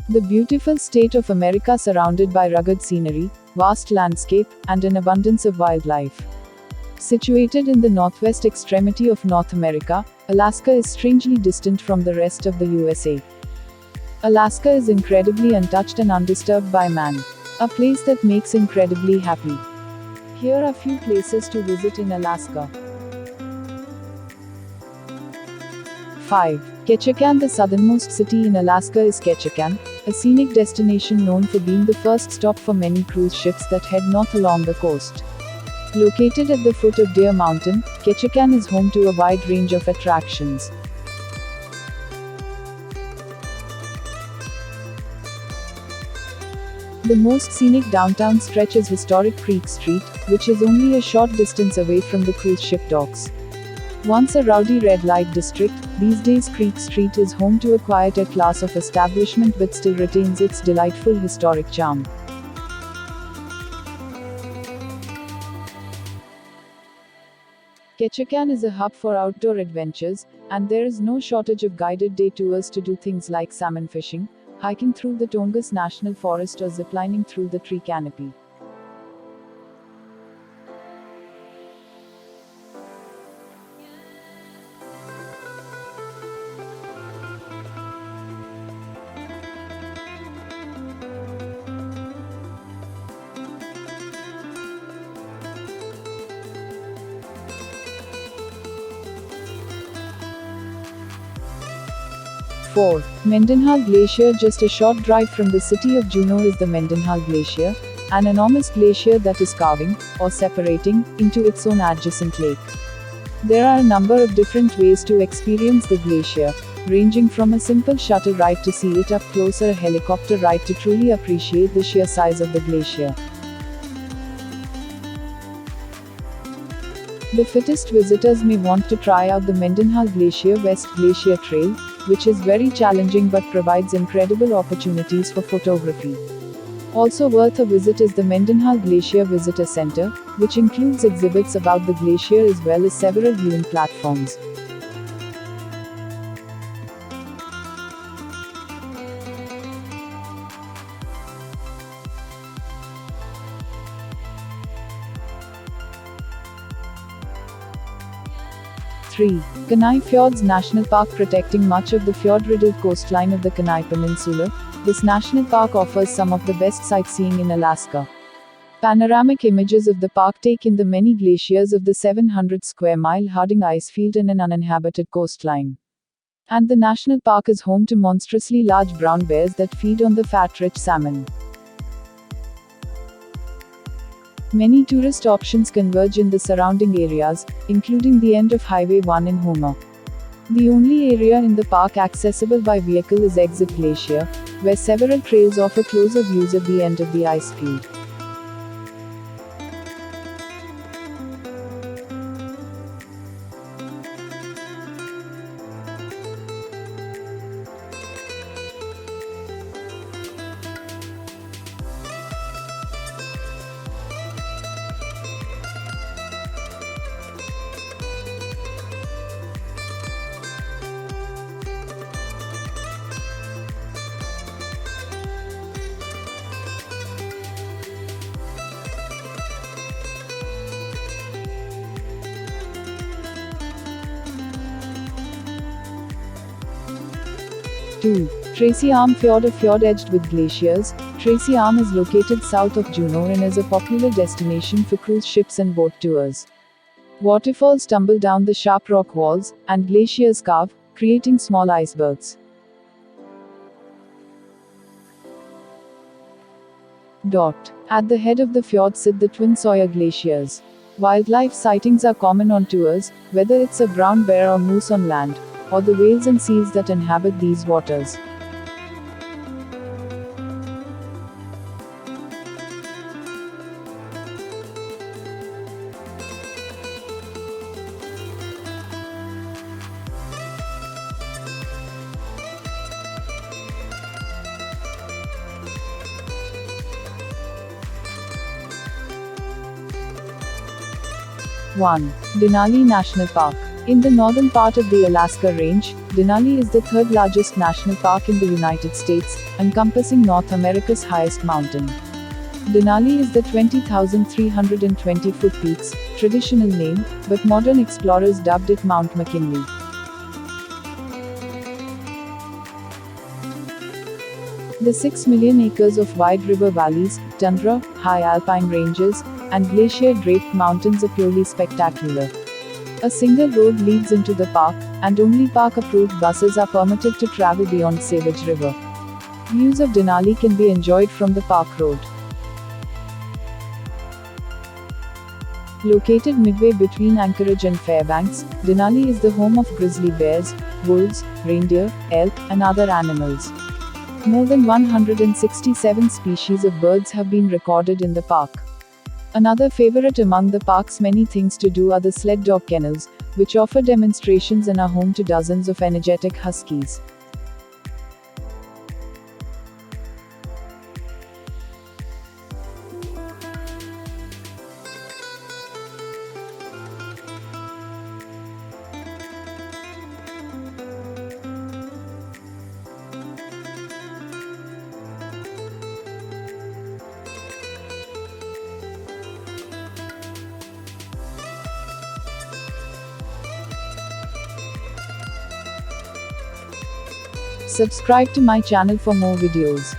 The beautiful state of America surrounded by rugged scenery, vast landscape, and an abundance of wildlife. Situated in the northwest extremity of North America, Alaska is strangely distant from the rest of the USA. Alaska is incredibly untouched and undisturbed by man. A place that makes incredibly happy. Here are few places to visit in Alaska. 5. Ketchikan. The southernmost city in Alaska is Ketchikan, a scenic destination known for being the first stop for many cruise ships that head north along the coast. Located at the foot of Deer Mountain, Ketchikan is home to a wide range of attractions. The most scenic downtown stretch is historic Creek Street, which is only a short distance away from the cruise ship docks. Once a rowdy red light district, these days Creek Street is home to a quieter class of establishment but still retains its delightful historic charm. Ketchikan is a hub for outdoor adventures, and there is no shortage of guided day tours to do things like salmon fishing, hiking through the Tongass National Forest or ziplining through the tree canopy. Four. Mendenhall Glacier. Just a short drive from the city of Juneau is the Mendenhall Glacier, an enormous glacier that is carving, or separating, into its own adjacent lake. There are a number of different ways to experience the glacier, ranging from a simple shuttle ride to see it up close or a helicopter ride to truly appreciate the sheer size of the glacier. The fittest visitors may want to try out the Mendenhall Glacier West Glacier Trail, which is very challenging but provides incredible opportunities for photography. Also worth a visit is the Mendenhall Glacier Visitor Center, which includes exhibits about the glacier as well as several viewing platforms. Kenai Fjords National Park. Protecting much of the fjord-riddled coastline of the Kenai Peninsula, this national park offers some of the best sightseeing in Alaska. Panoramic images of the park take in the many glaciers of the 700-square-mile Harding Icefield and an uninhabited coastline. And the national park is home to monstrously large brown bears that feed on the fat, rich salmon. Many tourist options converge in the surrounding areas, including the end of Highway 1 in Homer. The only area in the park accessible by vehicle is Exit Glacier, where several trails offer closer views at the end of the ice field. Tracy Arm Fjord. A fjord edged with glaciers, Tracy Arm is located south of Juneau and is a popular destination for cruise ships and boat tours. Waterfalls tumble down the sharp rock walls, and glaciers carve, creating small icebergs. At the head of the fjord sit the Twin Sawyer Glaciers. Wildlife sightings are common on tours, whether it's a brown bear or moose on land, or the whales and seals that inhabit these waters. Denali National Park. In the northern part of the Alaska Range, Denali is the third largest national park in the United States, encompassing North America's highest mountain. Denali is the 20,320-foot peak's traditional name, but modern explorers dubbed it Mount McKinley. The 6 million acres of wide river valleys, tundra, high alpine ranges, and glacier-draped mountains are purely spectacular. A single road leads into the park, and only park-approved buses are permitted to travel beyond Savage River. Views of Denali can be enjoyed from the park road. Located midway between Anchorage and Fairbanks, Denali is the home of grizzly bears, wolves, reindeer, elk, and other animals. More than 167 species of birds have been recorded in the park. Another favorite among the park's many things to do are the sled dog kennels, which offer demonstrations and are home to dozens of energetic huskies. Subscribe to my channel for more videos.